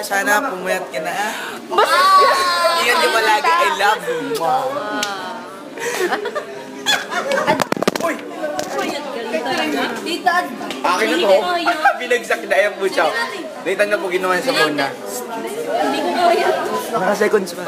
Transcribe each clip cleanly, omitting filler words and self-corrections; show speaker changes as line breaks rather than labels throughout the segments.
Sana pumayat ka na. Iyan ka palagi. I love you, mom. Uy! Akin na to. Binagsak na yung puso. Naitan na po ginawa sa phone na.
Hindi ko kaya.
Naka-seconds pa.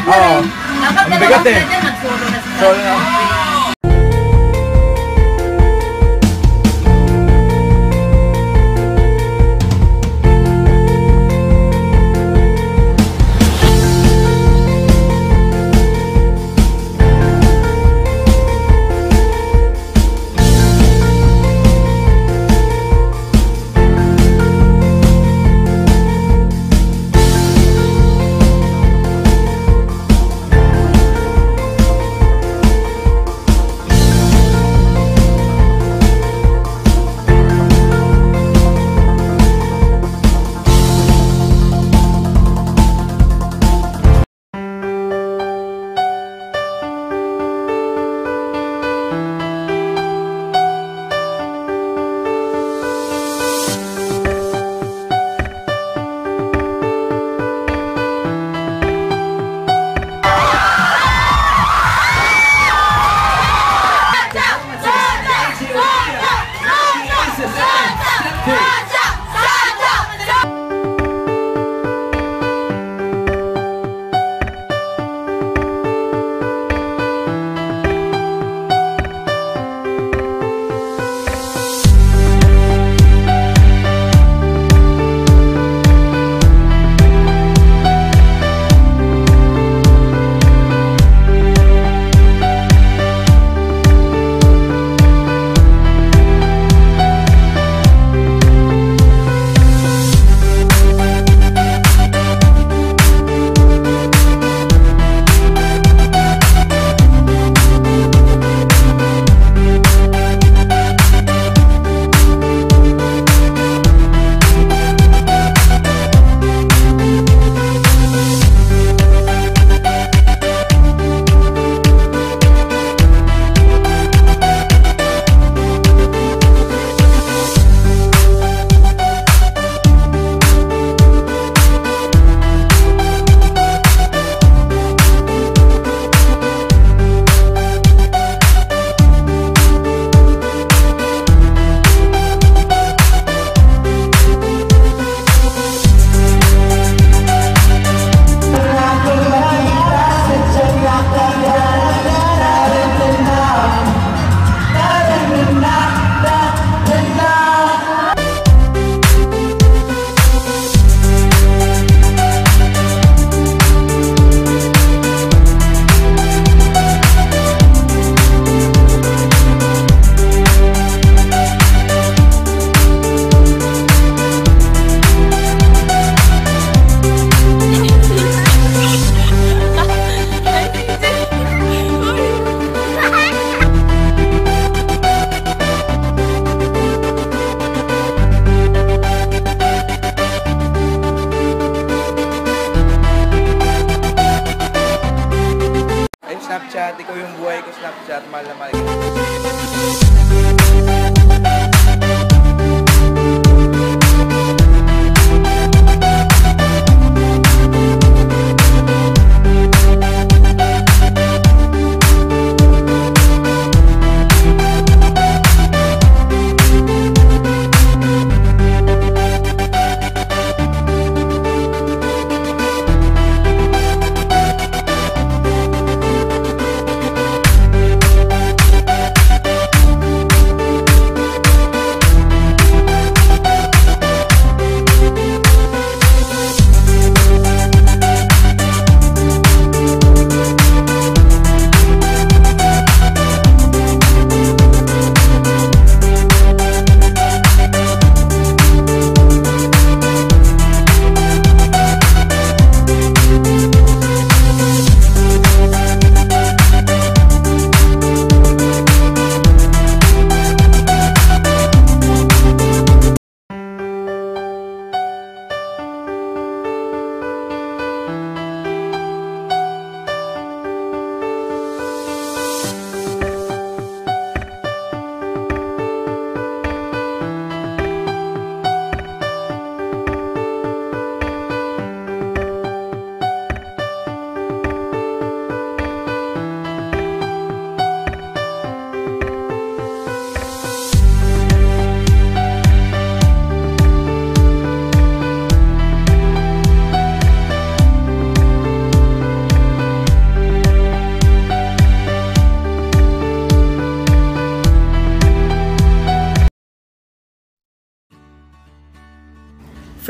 Oo.
Dapat
Ang bigat eh.
dyan, nag-solo na sila.
Solo na. Snapchat, ikaw yung buhay ko Snapchat, mahal na mahal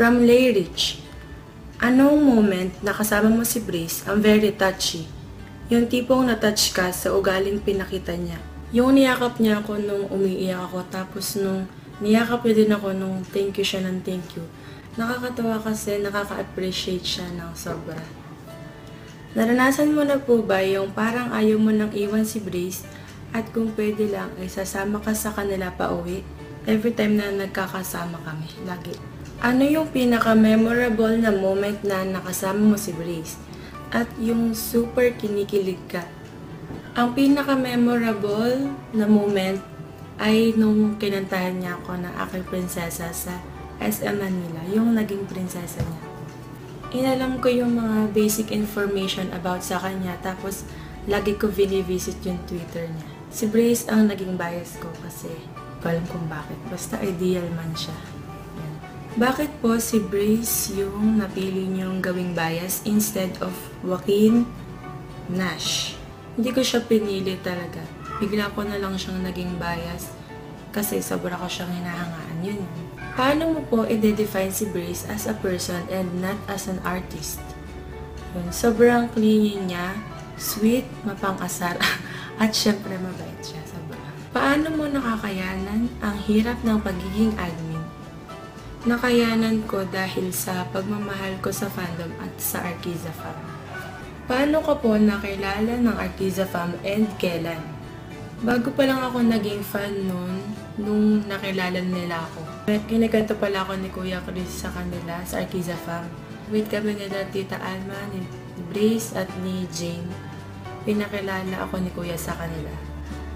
From Layrich, anong moment na kasama mo si Brace ang very touchy? Yung tipong na-touch ka sa ugaling pinakita niya. Yung niyakap niya ako nung umiiyak ako, tapos nung niyakap niya din ako nung thank you siya ng thank you. Nakakatawa kasi nakaka-appreciate siya ng sobra. Naranasan mo na po ba yung parang ayaw mo nang iwan si Brace at kung pwede lang ay sasama ka sa kanila pa uwi? Every time na nagkakasama kami, lagi. Ano yung pinaka-memorable na moment na nakasama mo si Brace? At yung super kinikilig ka? Ang pinaka-memorable na moment ay nung kinantahan niya ako na aking prinsesa sa SM Manila, yung naging prinsesa niya. Inalam ko yung mga basic information about sa kanya, tapos lagi ko vini-visit yung Twitter niya. Si Brace ang naging bias ko kasi hindi ko alam kung bakit. Basta ideal man siya. Yan. Bakit po si Brace yung napili niyong gawing bias instead of Joaquin Nash? Hindi ko siya pinili talaga. Bigla ko na lang siyang naging bias kasi sobra ko siyang hinahangaan. Yun. Paano mo po i-define si Brace as a person and not as an artist? Yun. Sobrang clingy niya, sweet, mapang-asar, at syempre mabait siya. Sobra. Paano mo nakakayanan ang hirap ng pagiging admin? Nakayanan ko dahil sa pagmamahal ko sa fandom at sa Arkiza Fam. Paano ka po nakilala ng Arkiza Fam and kailan? Bago pa lang ako naging fan nung nakilala nila ako. Kinikwento pala ako ni Kuya Chris sa kanila, sa Arkiza Fam. Wait kami nila Tita Alma, ni Brace at ni Jane. Pinakilala ako ni Kuya sa kanila.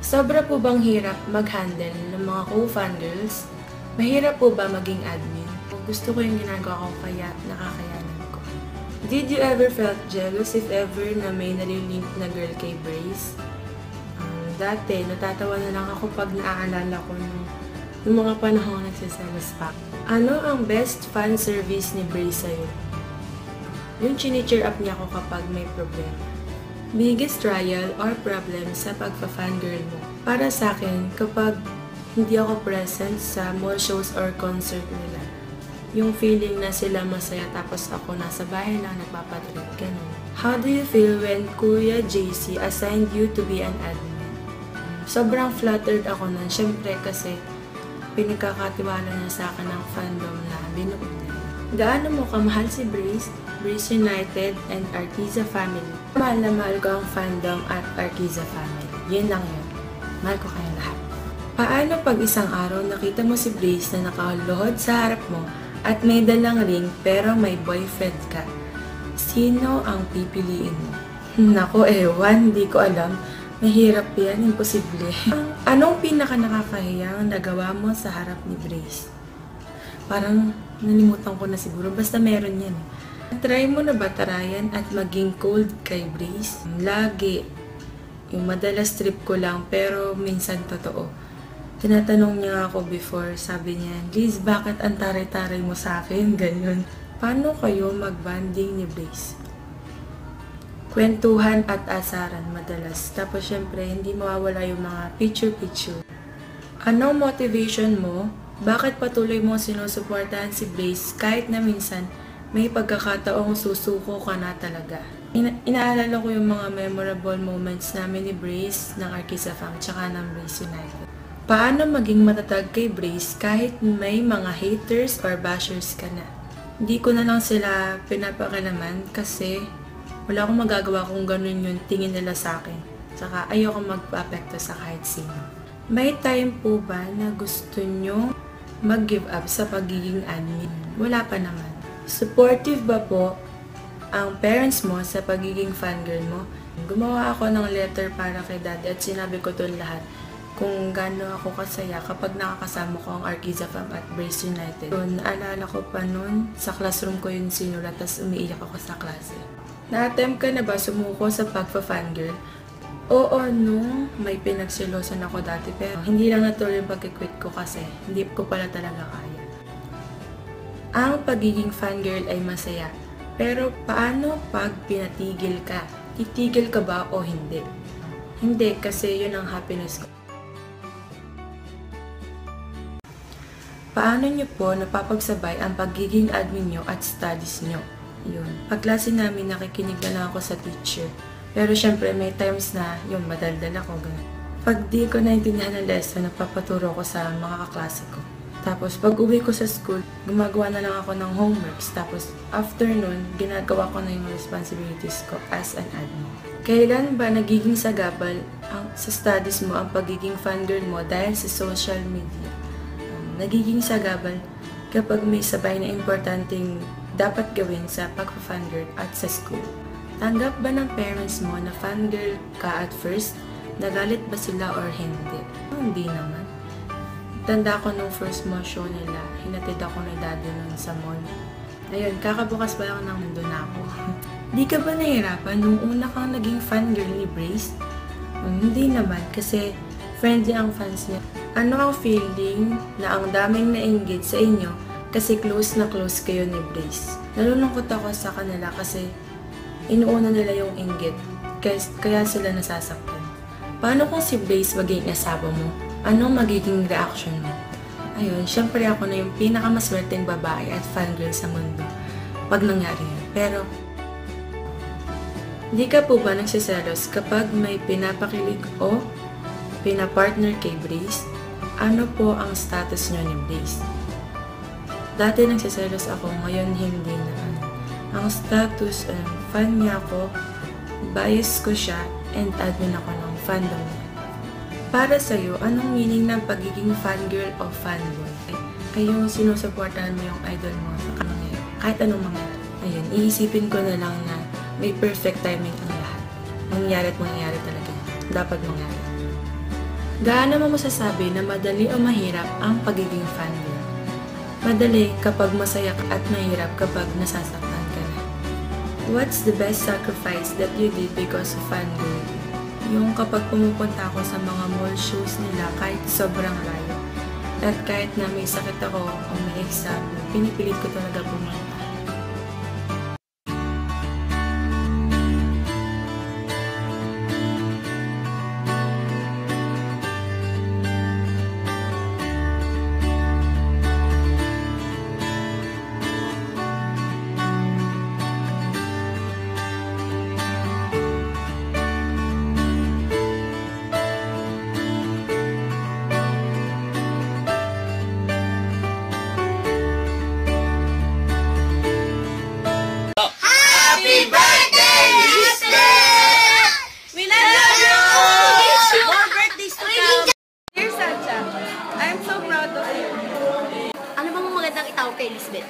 Sobra po bang hirap mag-handle ng mga co-fangirls? Mahirap po ba maging admin? Gusto ko yung ginagawa ko kaya nakakayanan ko. Did you ever felt jealous if ever na may nalilink na girl kay Brace? Dati, natatawa na lang ako pag naaalala ko nung mga panahon nagsiselos pa. Ano ang best fan service ni Brace sa'yo? Yung chini-cheer up niya ako kapag may problema. Biggest trial or problem sa pagpa-fangirl mo? Para sa akin, kapag hindi ako present sa mall shows or concert nila, yung feeling na sila masaya tapos ako nasa bahay lang nagpapatrip, ganun. How do you feel when Kuya JC assigned you to be an admin? Sobrang flattered ako nun, syempre kasi pinagkakatiwala niya sa akin ng fandom na binuo niya. Gaano mo kamahal si Brace, Brace United, and Arkiza Family? Mahal na mahal ko ang fandom at Arkiza Family. Yun lang yun. Mahal ko kayong lahat. Paano pag isang araw nakita mo si Brace na nakaluhod sa harap mo at may dalang ring pero may boyfriend ka? Sino ang pipiliin mo? Nako ewan, di ko alam. Mahirap yan, imposible. Anong pinaka nakakahiyang nagawa mo sa harap ni Brace? Parang nalimutan ko na siguro, basta meron yan. Try mo na ba tarayan at maging cold kay Brace? Lagi. Yung madalas trip ko lang pero minsan totoo. Tinatanong niya ako before, sabi niya, Liz, bakit ang taray-taray mo sa akin? Ganyan. Paano kayo mag-banding ni Brace? Kwentuhan at asaran madalas. Tapos syempre, hindi mawawala yung mga picture-picture. Anong motivation mo? Bakit patuloy mo sinusuportahan si Brace kahit na minsan may pagkakataong susuko ka na talaga? Inaalala ko yung mga memorable moments namin ni Brace ng Arkiza Fam tsaka ng Brace United. Paano maging matatag kay Brace kahit may mga haters or bashers ka na? Hindi ko na lang sila pinapakalaman kasi wala akong magagawa kung ganun yung tingin nila sa akin. Saka ayoko magpa-apekto sa kahit sino. May time po ba na gusto nyo mag-give up sa pagiging admin? Wala pa naman. Supportive ba po ang parents mo sa pagiging fangirl mo? Gumawa ako ng letter para kay daddy at sinabi ko doon lahat kung gaano ako kasaya kapag nakakasama ko ang Arkiza Fam at Brace United. So, naalala ko pa noon, sa classroom ko yung sinulat, tas umiiyak ako sa klase. Na-attempt ka na ba sumuko sa pagpa-fangirl? Oo, no. May pinagsilosan ako dati pero hindi lang natuloy yung pag-quit ko kasi hindi ko pala talaga kaya. Ang pagiging fangirl ay masaya. Pero paano pag pinatigil ka? Titigil ka ba o hindi? Hindi, kasi yun ang happiness ko. Paano niyo po napapagsabay ang pagiging admin niyo at studies niyo? Yun. Pagklase namin, nakikinig na lang ako sa teacher. Pero syempre, may times na yung madaldal ako. Ganun. Pag di ko naintindihan ng lesson, napapaturo ko sa mga kaklase ko. Tapos, pag uwi ko sa school, gumagawa na lang ako ng homeworks. Tapos, after nun, ginagawa ko na yung responsibilities ko as an admin. Kailan ba nagiging sagabal sa studies mo ang pagiging fangirl mo dahil sa social media? Nagiging sagabal kapag may sabay na importanteng dapat gawin sa pagpa-fangirl at sa school. Tanggap ba ng parents mo na fangirl ka at first? Nagalit ba sila or hindi? Hindi naman. Tanda ko nung first mo show nila, hinatid ako ni daddy nun sa mall. Ayun, kakabukas pa lang nang nandun ako. Di ka ba nahirapan nung una kang naging fangirl ni Brace? Hindi naman, kasi friendly ang fans niya. Ano ang feeling na ang daming nainggit sa inyo kasi close na close kayo ni Brace? Nalulungkot ako sa kanila kasi inuuna nila yung inggit, kaya sila nasasaktan. Paano kung si Brace maging asawa mo? Anong magiging reaction mo? Ayun, syempre ako na yung pinakamaswerteng babae at fangirl sa mundo pag nangyari yun. Pero, di ka po ba nagsiselos kapag may pinapakilig o pinapartner kay Brace? Ano po ang status nyo ni Brace? Dati nagsiselos ako, ngayon hindi na. Ang status, fan niya ako, bias ko siya, and admin ako ng fandom niya. Para sa'yo, anong meaning ng pagiging fangirl o fanboy? Ay yung sinusuportahan mo yung idol mo sa kanila. Kahit anong mangyari. Ayun, iisipin ko na lang na may perfect timing ang lahat. Mangyari at mangyari talaga. Dapat mangyari. Gaano mo masasabi na madali o mahirap ang pagiging fangirl? Madali kapag masaya ka at mahirap kapag nasasaktan ka na. What's the best sacrifice that you did because of fangirl? Yung kapag pumupunta ako sa mga mall shows nila kahit sobrang layo. At kahit na may sakit ako o may exam, pinipilit ko talaga pumunta.
Kay Lisbeth.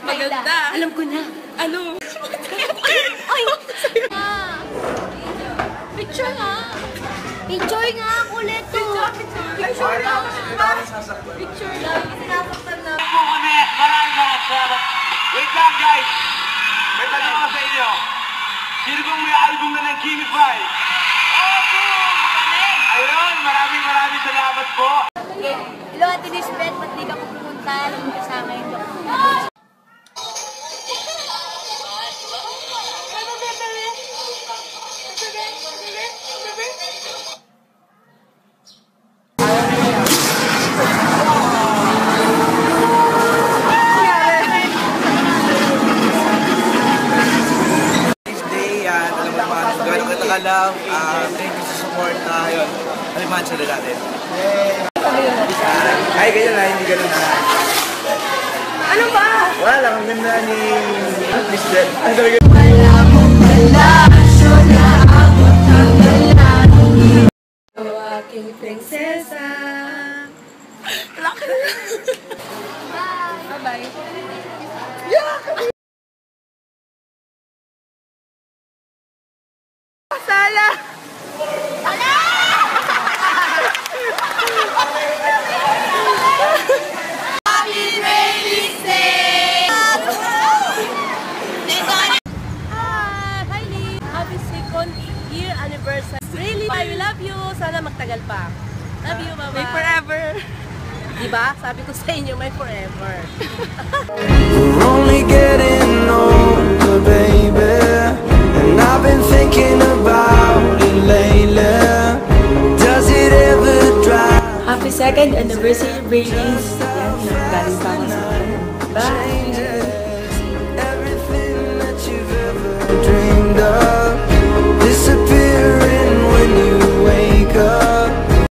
Maganda.
Alam ko na.
Ano?
Ay! Picture nga. Picture nga. Kulit to. Picture lang. Picture lang. Sinasaktan na.
Maraming salamat. Wait lang guys. May tanong ko sa inyo. Sino bang may album na ng Kimify? Ayun, maraming salamat po.
Hello, Ate Lisbeth. Ba't di ka pupunta? Kasama yung joke.
Love, thank you sa support na yun. Ano man sila natin? Ay, ganyan na, hindi ganun na.
Ano ba?
Wala lang, ang ganda ni Lisbeth. Ay, talaga.
Aking prinsesa. Bye-bye. Sala!
Happy Rainy Day!
Hi, Lee! Happy second year anniversary. Really, I love you. Sana magtagal pa. Love you, bye-bye. May forever. Diba? Sabi ko sa inyo, may forever.
We're only getting older, baby. And I've been thinking about it lately. Does it ever drive?
Happy second anniversary, Brace!